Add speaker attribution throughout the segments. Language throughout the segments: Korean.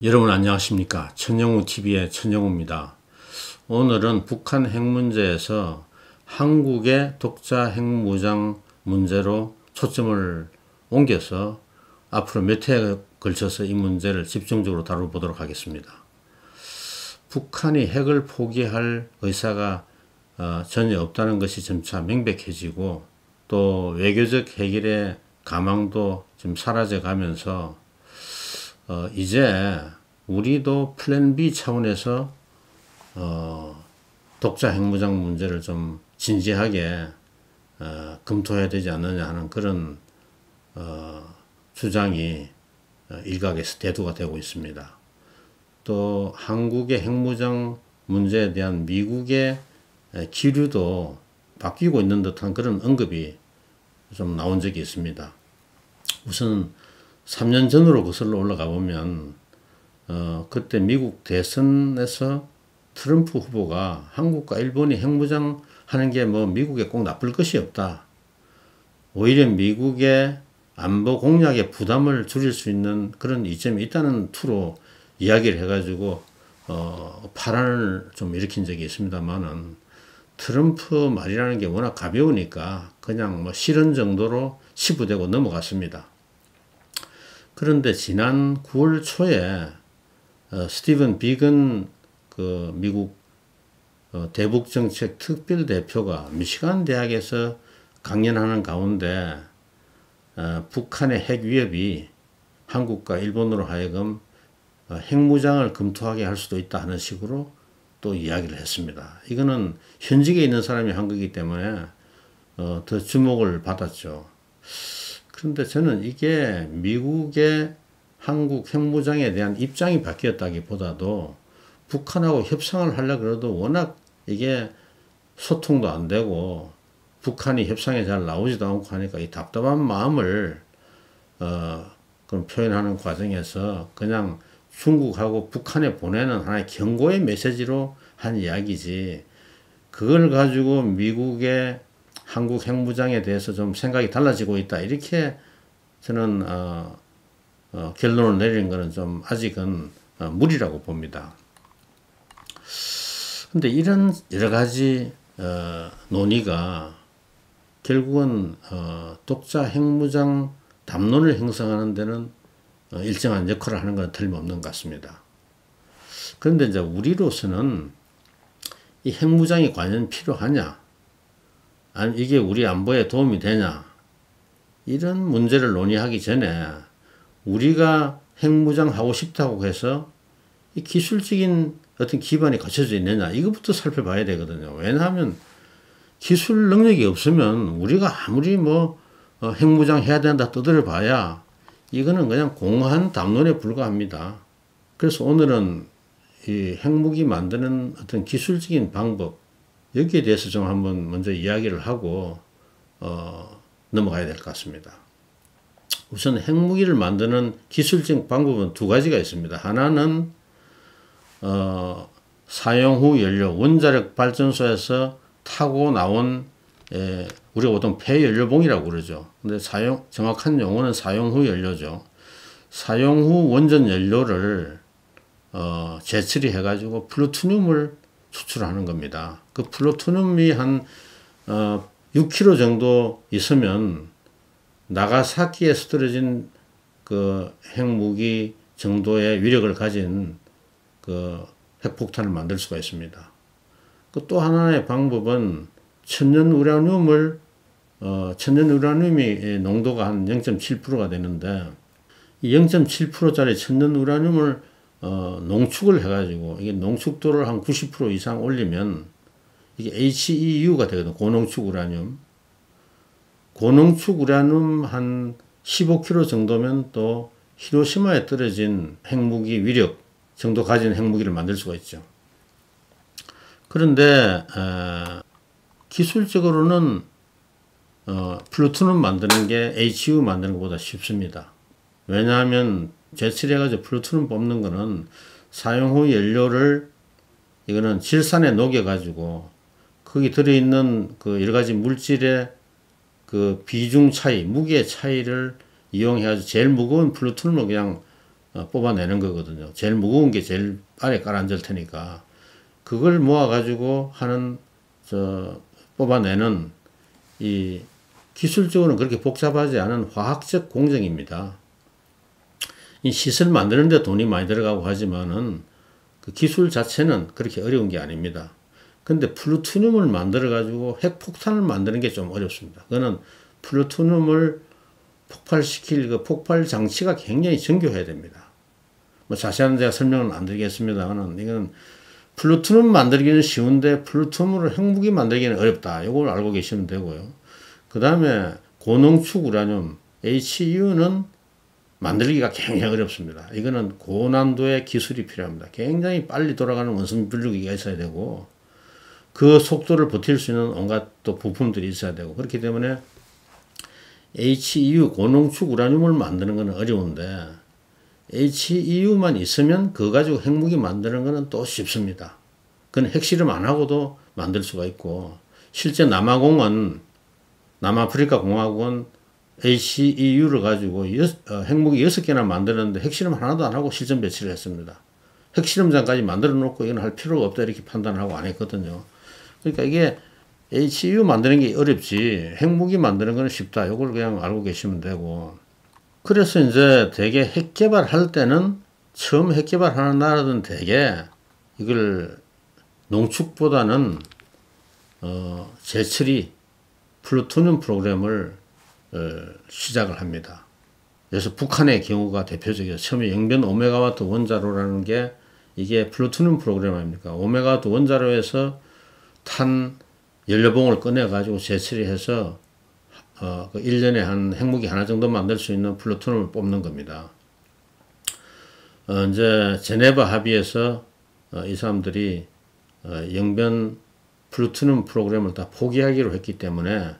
Speaker 1: 여러분 안녕하십니까. 천영우TV의 천영우입니다. 오늘은 북한 핵 문제에서 한국의 독자 핵무장 문제로 초점을 옮겨서 앞으로 몇 회에 걸쳐서 이 문제를 집중적으로 다뤄보도록 하겠습니다. 북한이 핵을 포기할 의사가 전혀 없다는 것이 점차 명백해지고 또 외교적 해결의 가망도 좀 사라져 가면서 이제 우리도 플랜 B 차원에서 독자 핵무장 문제를 좀 진지하게 검토해야 되지 않느냐 하는 그런 주장이 일각에서 대두가 되고 있습니다. 또 한국의 핵무장 문제에 대한 미국의 기류도 바뀌고 있는 듯한 그런 언급이 좀 나온 적이 있습니다. 우선 3년 전으로 거슬러 올라가 보면 그때 미국 대선에서 트럼프 후보가 한국과 일본이 핵무장 하는 게 뭐 미국에 꼭 나쁠 것이 없다. 오히려 미국의 안보 공약의 부담을 줄일 수 있는 그런 이점이 있다는 투로 이야기를 해가지고 파란을 좀 일으킨 적이 있습니다만은 트럼프 말이라는 게 워낙 가벼우니까 그냥 뭐 실언 정도로 치부되고 넘어갔습니다. 그런데 지난 9월 초에 스티븐 비건 그 미국 대북정책 특별대표가 미시간 대학에서 강연하는 가운데 북한의 핵 위협이 한국과 일본으로 하여금 핵무장을 검토하게 할 수도 있다 하는 식으로 또 이야기를 했습니다. 이거는 현직에 있는 사람이 한 거기 때문에 더 주목을 받았죠. 그런데 저는 이게 미국의 한국 핵무장에 대한 입장이 바뀌었다기보다도 북한하고 협상을 하려고 그래도 워낙 이게 소통도 안 되고 북한이 협상에 잘 나오지도 않고 하니까 이 답답한 마음을 그런 표현하는 과정에서 그냥 중국하고 북한에 보내는 하나의 경고의 메시지로 한 이야기지 그걸 가지고 미국의 한국 핵무장에 대해서 좀 생각이 달라지고 있다. 이렇게 저는 결론을 내리는 것은 좀 아직은 무리라고 봅니다. 근데 이런 여러 가지 논의가 결국은 독자 핵무장 담론을 형성하는 데는 일정한 역할을 하는 건 틀림없는 것 같습니다. 그런데 이제 우리로서는 이 핵무장이 과연 필요하냐? 아니 이게 우리 안보에 도움이 되냐 이런 문제를 논의하기 전에 우리가 핵무장 하고 싶다고 해서 이 기술적인 어떤 기반이 갖춰져 있느냐 이것부터 살펴봐야 되거든요. 왜냐하면 기술 능력이 없으면 우리가 아무리 뭐 핵무장 해야 된다 떠들어 봐야 이거는 그냥 공허한 담론에 불과합니다. 그래서 오늘은 이 핵무기 만드는 어떤 기술적인 방법 여기에 대해서 좀 한번 먼저 이야기를 하고 넘어가야 될 것 같습니다. 우선 핵무기를 만드는 기술적 방법은 두 가지가 있습니다. 하나는 사용 후 연료, 원자력 발전소에서 타고 나온 우리가 보통 폐연료봉이라고 그러죠. 근데 정확한 용어는 사용 후 연료죠. 사용 후 원전 연료를 재처리해 가지고 플루토늄을 추출하는 겁니다. 그 플루토늄이 한 6kg 정도 있으면 나가사키에서 떨어진 그 핵무기 정도의 위력을 가진 그 핵폭탄을 만들 수가 있습니다. 그 또 하나의 방법은 천연 우라늄이 농도가 한 0.7%가 되는데 이 0.7%짜리 천연 우라늄을 농축을 해가지고 이게 농축도를 한 90% 이상 올리면 이게 HEU가 되거든요. 고농축 우라늄. 고농축 우라늄 한 15kg 정도면 또 히로시마에 떨어진 핵무기 위력 정도 가진 핵무기를 만들 수가 있죠. 그런데 기술적으로는 플루토늄 만드는 게 HEU 만드는 것보다 쉽습니다. 왜냐하면 재처리해가지고 플루토늄 뽑는 거는 사용 후 연료를 이거는 질산에 녹여가지고 거기 들어있는 그 여러 가지 물질의 그 비중 차이, 무게 차이를 이용해가지고 제일 무거운 플루토늄을 그냥 뽑아내는 거거든요. 제일 무거운 게 제일 아래 깔아앉을 테니까 그걸 모아가지고 하는 뽑아내는 이 기술적으로는 그렇게 복잡하지 않은 화학적 공정입니다. 이 시설 만드는데 돈이 많이 들어가고 하지만은 그 기술 자체는 그렇게 어려운 게 아닙니다. 근데 플루토늄을 만들어 가지고 핵폭탄을 만드는 게 좀 어렵습니다. 그거는 플루토늄을 폭발시킬 그 폭발 장치가 굉장히 정교해야 됩니다. 뭐 자세한 제가 설명은 안 드리겠습니다만 이건 플루토늄 만들기는 쉬운데 플루토늄으로 핵무기 만들기는 어렵다. 이걸 알고 계시면 되고요. 그 다음에 고농축 우라늄 HU는 만들기가 굉장히 어렵습니다. 이거는 고난도의 기술이 필요합니다. 굉장히 빨리 돌아가는 원성 분류기가 있어야 되고 그 속도를 버틸 수 있는 온갖 또 부품들이 있어야 되고 그렇기 때문에 HEU 고농축 우라늄을 만드는 것은 어려운데 HEU만 있으면 그거 가지고 핵무기 만드는 것은 또 쉽습니다. 그건 핵실험 안 하고도 만들 수가 있고 실제 남아프리카 공화국은 HEU를 가지고 핵무기 6개나 만들었는데 핵실험 하나도 안 하고 실전 배치를 했습니다. 핵실험장까지 만들어 놓고 이건 할 필요가 없다 이렇게 판단을 하고 안 했거든요. 그러니까 이게 HEU 만드는 게 어렵지 핵무기 만드는 건 쉽다. 이걸 그냥 알고 계시면 되고 그래서 이제 대개 핵 개발할 때는 처음 핵 개발하는 나라들은 대개 이걸 농축보다는 재처리 플루토늄 프로그램을 시작을 합니다. 그래서 북한의 경우가 대표적이에요. 처음에 영변 5메가와트 원자로라는 게 이게 플루토늄 프로그램 아닙니까? 5메가와트 원자로에서 탄 연료봉을 꺼내가지고 재처리해서 그 1년에 한 핵무기 하나 정도 만들 수 있는 플루토늄을 뽑는 겁니다. 이제 제네바 합의에서 이 사람들이 영변 플루토늄 프로그램을 다 포기하기로 했기 때문에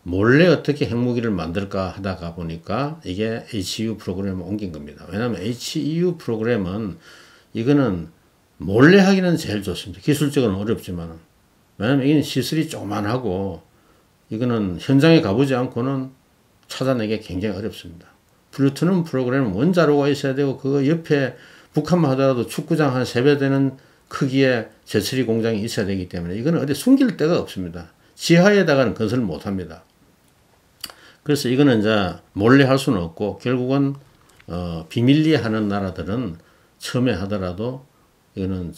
Speaker 1: 몰래 어떻게 핵무기를 만들까 하다가 보니까 이게 HEU 프로그램을 옮긴 겁니다. 왜냐하면 HEU 프로그램은 이거는 몰래 하기는 제일 좋습니다. 기술적으로는 어렵지만 왜냐하면 이건 시설이 조그만하고 이거는 현장에 가보지 않고는 찾아내기 굉장히 어렵습니다. 플루토늄 프로그램은 원자로가 있어야 되고 그 옆에 북한만 하더라도 축구장 한 3배 되는 크기의 재처리 공장이 있어야 되기 때문에 이거는 어디 숨길 데가 없습니다. 지하에다가는 건설을 못 합니다. 그래서 이거는 이제 몰래 할 수는 없고 결국은 비밀리에 하는 나라들은 처음에 하더라도 이거는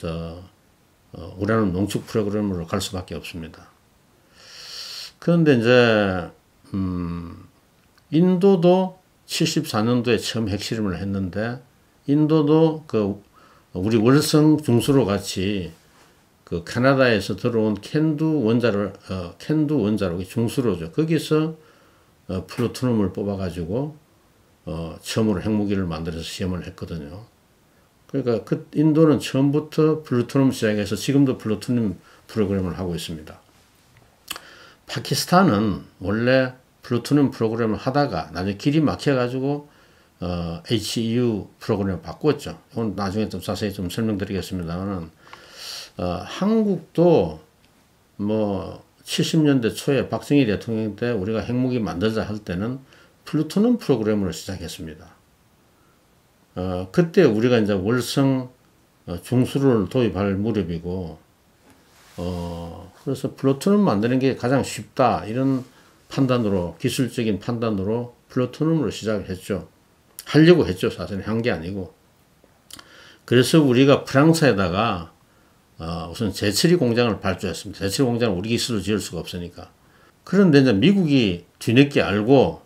Speaker 1: 우라늄 농축 프로그램으로 갈 수밖에 없습니다. 그런데 이제 인도도 74년도에 처음 핵실험을 했는데 인도도 우리 월성 중수로 같이 그 캐나다에서 들어온 캔두 원자로 중수로죠. 거기서 플루토늄을 뽑아가지고 처음으로 핵무기를 만들어서 시험을 했거든요. 그러니까 그 인도는 처음부터 플루토늄 시작해서 지금도 플루토늄 프로그램을 하고 있습니다. 파키스탄은 원래 플루토늄 프로그램을 하다가 나중에 길이 막혀가지고 HEU 프로그램을 바꿨죠. 이건 나중에 좀 자세히 좀 설명드리겠습니다만은 한국도 뭐 70년대 초에 박정희 대통령 때 우리가 핵무기 만들자 할 때는 플루토늄 프로그램으로 시작했습니다. 그때 우리가 이제 월성 중수로를 도입할 무렵이고 그래서 플루토늄 만드는 게 가장 쉽다 이런 판단으로 기술적인 판단으로 플루토늄으로 시작을 했죠. 하려고 했죠. 사실은 한 게 아니고. 그래서 우리가 프랑스에다가 우선 재처리 공장을 발주했습니다. 재처리 공장을 우리 기술로 지을 수가 없으니까. 그런데 이제 미국이 뒤늦게 알고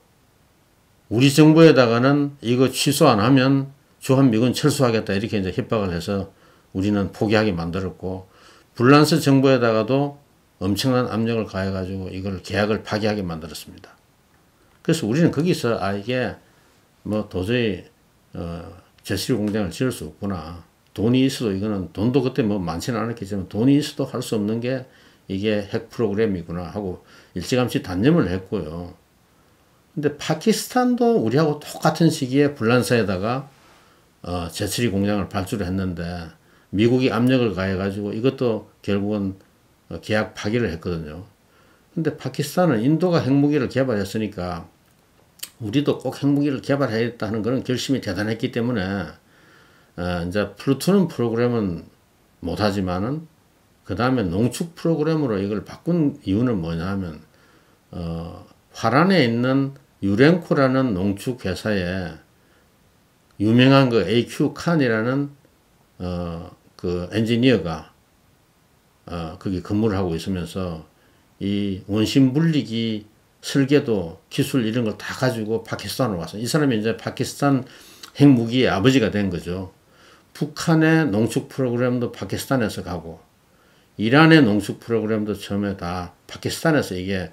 Speaker 1: 우리 정부에다가는 이거 취소 안 하면 주한미군 철수하겠다 이렇게 이제 협박을 해서 우리는 포기하게 만들었고 불란스 정부에다가도 엄청난 압력을 가해가지고 이걸 계약을 파기하게 만들었습니다. 그래서 우리는 거기서 이게 뭐 도저히 재처리 공장을 지을 수 없구나. 돈이 있어도 이거는 돈도 그때 뭐 많지는 않았겠지만 돈이 있어도 할 수 없는 게 이게 핵 프로그램이구나 하고 일찌감치 단념을 했고요. 근데 파키스탄도 우리하고 똑같은 시기에 불란서에다가 재처리 공장을 발주를 했는데 미국이 압력을 가해가지고 이것도 결국은 계약 파기를 했거든요. 근데 파키스탄은 인도가 핵무기를 개발했으니까 우리도 꼭 핵무기를 개발해야겠다는 그런 결심이 대단했기 때문에 이제 플루토늄 프로그램은 못하지만은 그 다음에 농축 프로그램으로 이걸 바꾼 이유는 뭐냐면 화란에 있는 유렌코라는 농축 회사에 유명한 그 AQ 칸이라는 그 엔지니어가 거기 근무를 하고 있으면서 이 원심 분리기 설계도 기술 이런 걸 다 가지고 파키스탄으로 왔어요. 이 사람이 이제 파키스탄 핵무기의 아버지가 된 거죠. 북한의 농축 프로그램도 파키스탄에서 가고 이란의 농축 프로그램도 처음에 다 파키스탄에서 이게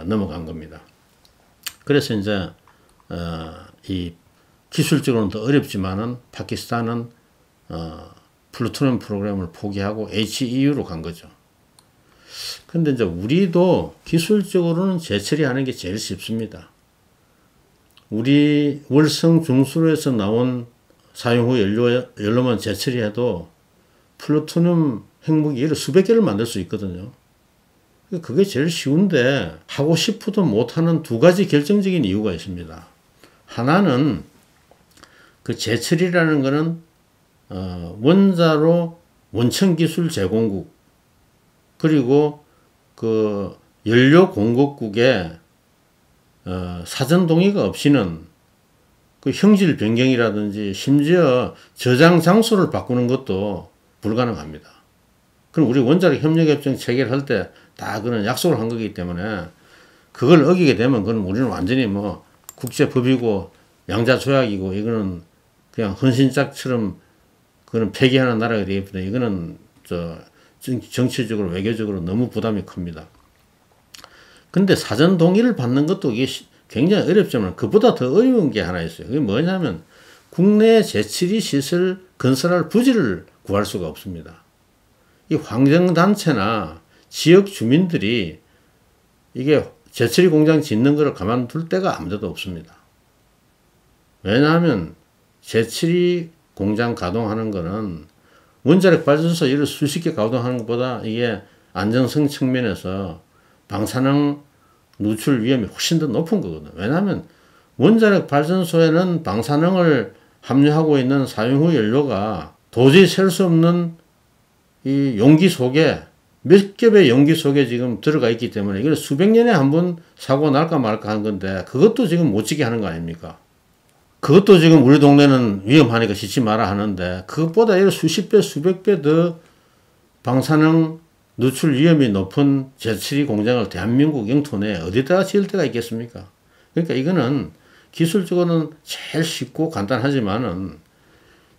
Speaker 1: 넘어간 겁니다. 그래서 이제 이 기술적으로는 더 어렵지만은 파키스탄은 플루토늄 프로그램을 포기하고 HEU로 간 거죠. 근데 이제 우리도 기술적으로는 재처리하는 게 제일 쉽습니다. 우리 월성 중수로에서 나온 사용 후 연료만 재처리해도 플루토늄 핵무기를 수백 개를 만들 수 있거든요. 그게 제일 쉬운데 하고 싶어도 못하는 두 가지 결정적인 이유가 있습니다. 하나는 그 재처리라는 거는 원자로 원천 기술 제공국 그리고 그 연료 공급국에 사전 동의가 없이는 그 형질 변경이라든지 심지어 저장 장소를 바꾸는 것도 불가능합니다. 그럼 우리 원자력 협력협정 체결할 때 다 그런 약속을 한 거기 때문에 그걸 어기게 되면 그건 우리는 완전히 뭐 국제법이고 양자조약이고 이거는 그냥 헌신짝처럼 그런 폐기하는 나라가 되기 때문에 이거는 정치적으로 외교적으로 너무 부담이 큽니다. 근데 사전 동의를 받는 것도 이게 굉장히 어렵지만 그보다 더 어려운 게 하나 있어요. 그게 뭐냐면 국내 재처리 시설 건설할 부지를 구할 수가 없습니다. 이 환경단체나 지역 주민들이 이게 재처리 공장 짓는 거를 가만둘 데가 아무데도 없습니다. 왜냐하면 재처리 공장 가동하는 거는 원자력 발전소 일을 수십 개 가동하는 것보다 이게 안정성 측면에서 방사능 누출 위험이 훨씬 더 높은 거거든요. 왜냐하면 원자력 발전소에는 방사능을 함유하고 있는 사용 후 연료가 도저히 셀 수 없는 이 용기 속에 몇 겹의 용기 속에 지금 들어가 있기 때문에 이걸 수백 년에 한 번 사고 날까 말까 한 건데 그것도 지금 못 지게 하는 거 아닙니까? 그것도 지금 우리 동네는 위험하니까 짓지 마라 하는데 그것보다 이런 수십 배 수백 배 더 방사능 누출 위험이 높은 재처리 공장을 대한민국 영토 내에 어디다가 지을 데가 있겠습니까? 그러니까 이거는 기술적으로는 제일 쉽고 간단하지만은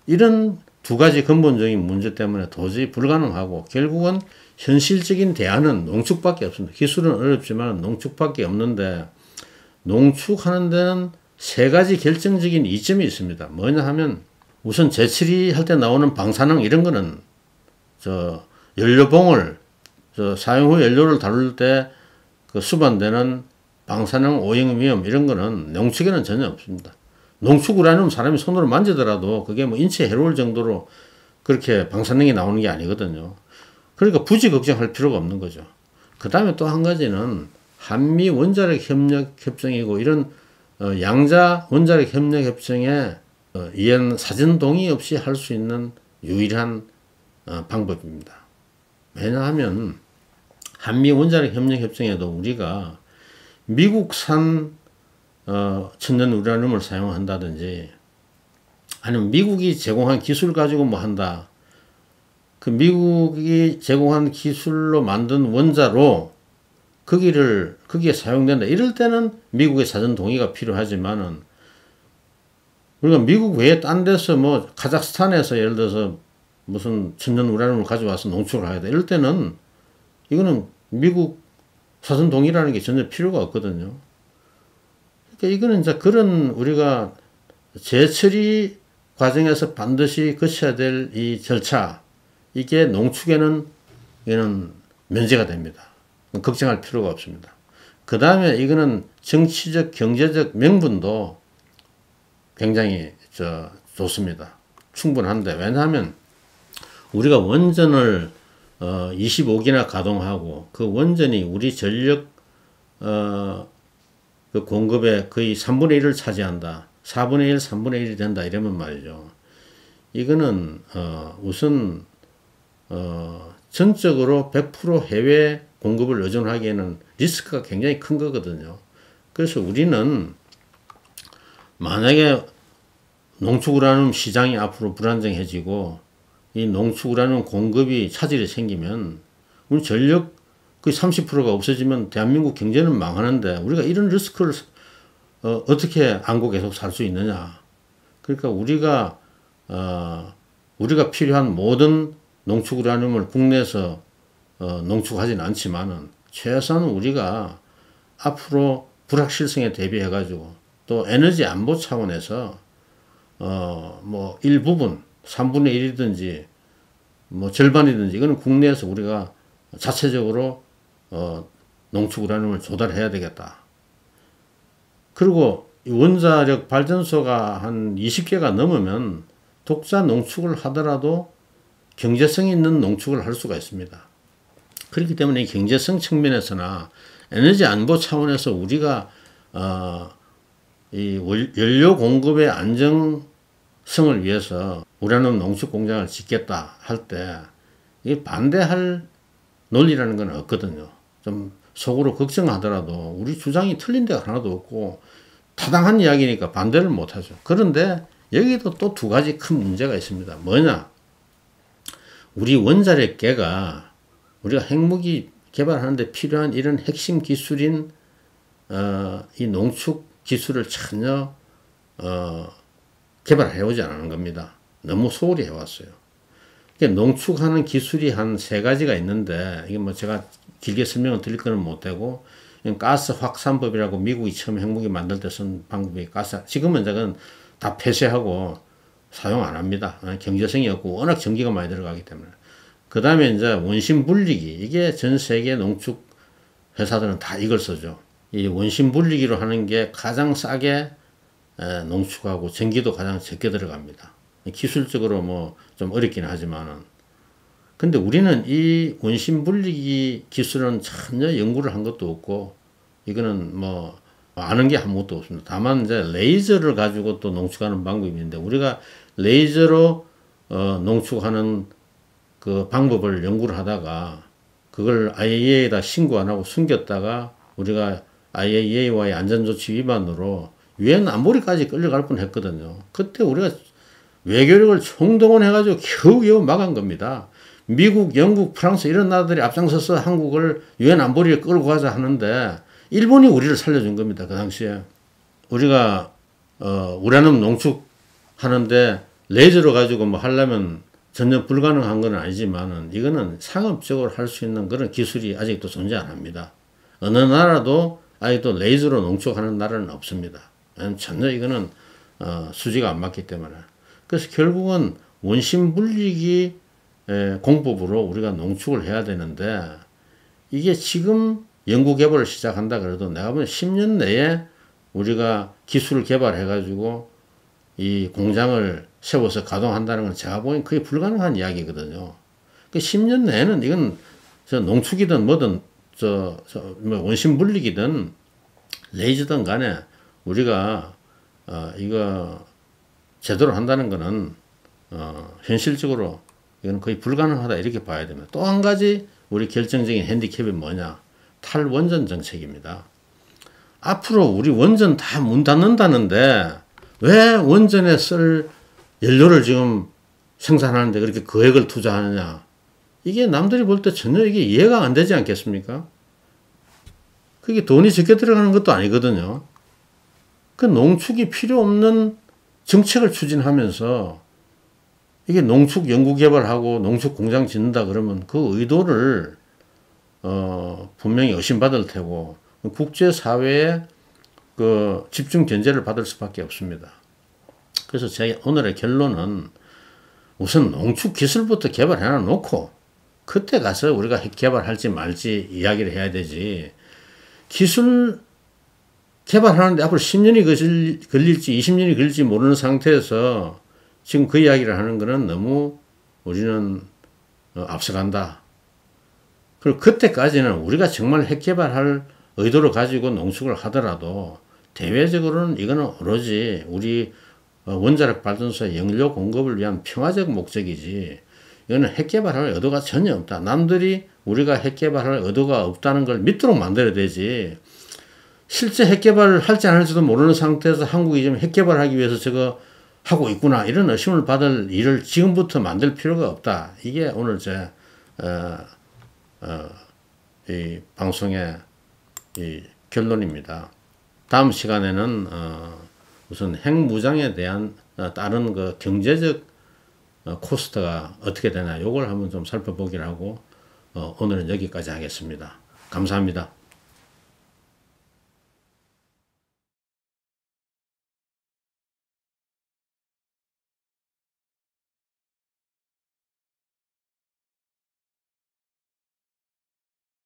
Speaker 1: 이런 두 가지 근본적인 문제 때문에 도저히 불가능하고 결국은 현실적인 대안은 농축밖에 없습니다. 기술은 어렵지만 농축밖에 없는데 농축하는 데는 세 가지 결정적인 이점이 있습니다. 뭐냐 하면 우선 재처리 할 때 나오는 방사능 이런 거는 연료봉을 사용 후 연료를 다룰 때 그 수반되는 방사능 오염 위험 이런 거는 농축에는 전혀 없습니다. 농축 우라늄 사람이 손으로 만지더라도 그게 뭐 인체에 해로울 정도로 그렇게 방사능이 나오는 게 아니거든요. 그러니까 부지 걱정할 필요가 없는 거죠. 그 다음에 또 한 가지는 한미 원자력 협력 협정이고 이런 양자 원자력 협력 협정에 이행 사전 동의 없이 할 수 있는 유일한 방법입니다. 왜냐하면 한미 원자력 협력 협정에도 우리가 미국산 천연 우라늄을 사용한다든지 아니면 미국이 제공한 기술 가지고 뭐 한다. 그 미국이 제공한 기술로 만든 원자로 거기에 사용된다. 이럴 때는 미국의 사전 동의가 필요하지만은 우리가 미국 외에 딴 데서 뭐 카자흐스탄에서 예를 들어서 무슨 천연 우라늄을 가져와서 농축을 하야 돼. 이럴 때는 이거는 미국 사전 동의라는 게 전혀 필요가 없거든요. 그러니까 이거는 이제 그런 우리가 재처리 과정에서 반드시 거쳐야 될 이 절차, 이게 농축에는 이거는 면제가 됩니다. 걱정할 필요가 없습니다. 그 다음에 이거는 정치적, 경제적 명분도 굉장히 좋습니다. 충분한데, 왜냐하면 우리가 원전을 25기나 가동하고 그 원전이 우리 전력 그 공급의 거의 3분의 1을 차지한다. 4분의 1, 3분의 1이 된다. 이러면 말이죠. 이거는 우선 전적으로 100% 해외 공급을 의존하기에는 리스크가 굉장히 큰 거거든요. 그래서 우리는 만약에 농축우라늄 시장이 앞으로 불안정해지고 이 농축우라늄 공급이 차질이 생기면 우리 전력 거의 30%가 없어지면 대한민국 경제는 망하는데 우리가 이런 리스크를 어떻게 안고 계속 살 수 있느냐. 그러니까 우리가 필요한 모든 농축우라늄을 국내에서 농축하지는 않지만은 최소한 우리가 앞으로 불확실성에 대비해 가지고 또 에너지 안보 차원에서 뭐 일부분 3분의 1이든지 뭐 절반이든지 이거는 국내에서 우리가 자체적으로 농축우라늄을 조달해야 되겠다. 그리고 원자력 발전소가 한 20개가 넘으면 독자 농축을 하더라도 경제성 있는 농축을 할 수가 있습니다. 그렇기 때문에 경제성 측면에서나 에너지 안보 차원에서 우리가 이 연료 공급의 안정성을 위해서 우라늄 농축 공장을 짓겠다 할 때 이게 반대할 논리라는 건 없거든요. 좀 속으로 걱정하더라도 우리 주장이 틀린 데가 하나도 없고 타당한 이야기니까 반대를 못하죠. 그런데 여기도 또 두 가지 큰 문제가 있습니다. 뭐냐? 우리 원자력계가 우리가 핵무기 개발하는데 필요한 이런 핵심 기술인 이 농축 기술을 전혀 개발해오지 않은 겁니다. 너무 소홀히 해왔어요. 그러니까 농축하는 기술이 한 세 가지가 있는데 이게 뭐 제가 길게 설명을 드릴 거는 못 되고 가스 확산법이라고 미국이 처음 핵무기 만들 때 쓴 방법이 가스. 지금은 저건 다 폐쇄하고 사용 안 합니다. 경제성이 없고 워낙 전기가 많이 들어가기 때문에. 그 다음에 이제 원심 분리기. 이게 전 세계 농축 회사들은 다 이걸 쓰죠. 이 원심 분리기로 하는 게 가장 싸게 농축하고 전기도 가장 적게 들어갑니다. 기술적으로 뭐 좀 어렵긴 하지만은. 근데 우리는 이 원심 분리기 기술은 전혀 연구를 한 것도 없고, 이거는 뭐 아는 게 아무것도 없습니다. 다만 이제 레이저를 가지고 또 농축하는 방법이 있는데, 우리가 레이저로 농축하는 그 방법을 연구를 하다가 그걸 IAEA에다 신고 안 하고 숨겼다가 우리가 IAEA와의 안전조치 위반으로 유엔 안보리까지 끌려갈 뻔했거든요. 그때 우리가 외교력을 총동원해가지고 겨우겨우 막은 겁니다. 미국, 영국, 프랑스 이런 나라들이 앞장서서 한국을 유엔 안보리에 끌고 가자 하는데 일본이 우리를 살려준 겁니다. 그 당시에. 우리가 우라늄 농축하는데 레이저로 가지고 뭐 하려면 전혀 불가능한 건 아니지만은 이거는 상업적으로 할 수 있는 그런 기술이 아직도 존재 안 합니다. 어느 나라도 아직도 레이저로 농축하는 나라는 없습니다. 전혀 이거는 수지가 안 맞기 때문에. 그래서 결국은 원심 분리기 공법으로 우리가 농축을 해야 되는데, 이게 지금 연구 개발을 시작한다 그래도 내가 보면 10년 내에 우리가 기술을 개발해 가지고 이 공장을 세워서 가동한다는 건 제가 보기엔 그게 불가능한 이야기거든요. 그 10년 내에는 이건 저 농축이든 뭐든 뭐 원심 분리기든 레이저든 간에 우리가 이거 제대로 한다는 거는 현실적으로 이건 거의 불가능하다 이렇게 봐야 됩니다. 또 한 가지 우리 결정적인 핸디캡이 뭐냐? 탈원전 정책입니다. 앞으로 우리 원전 다 문 닫는다는데 왜 원전에 쓸 연료를 지금 생산하는데 그렇게 거액을 투자하느냐? 이게 남들이 볼 때 전혀 이게 이해가 안 되지 않겠습니까? 그게 돈이 적게 들어가는 것도 아니거든요. 그 농축이 필요 없는 정책을 추진하면서 이게 농축 연구 개발하고 농축 공장 짓는다 그러면 그 의도를 분명히 의심받을 테고 국제사회의 그 집중 견제를 받을 수밖에 없습니다. 그래서 제 오늘의 결론은 우선 농축 기술부터 개발해 놓고 그때 가서 우리가 핵 개발할지 말지 이야기를 해야 되지, 기술 개발하는데 앞으로 10년이 걸릴지 20년이 걸릴지 모르는 상태에서 지금 그 이야기를 하는 거는 너무 우리는 앞서간다. 그리고 그때까지는 우리가 정말 핵 개발할 의도를 가지고 농축을 하더라도 대외적으로는 이거는 오로지 우리 원자력 발전소의 연료 공급을 위한 평화적 목적이지 이거는 핵 개발할 의도가 전혀 없다. 남들이 우리가 핵 개발할 의도가 없다는 걸 믿도록 만들어야 되지. 실제 핵 개발을 할지 안 할지도 모르는 상태에서 한국이 지금 핵 개발하기 위해서 저거 하고 있구나 이런 의심을 받을 일을 지금부터 만들 필요가 없다. 이게 오늘 이 방송의 이 결론입니다. 다음 시간에는 우선 핵무장에 대한 다른 그 경제적 코스트가 어떻게 되나 요걸 한번 좀 살펴보기로 하고 오늘은 여기까지 하겠습니다. 감사합니다.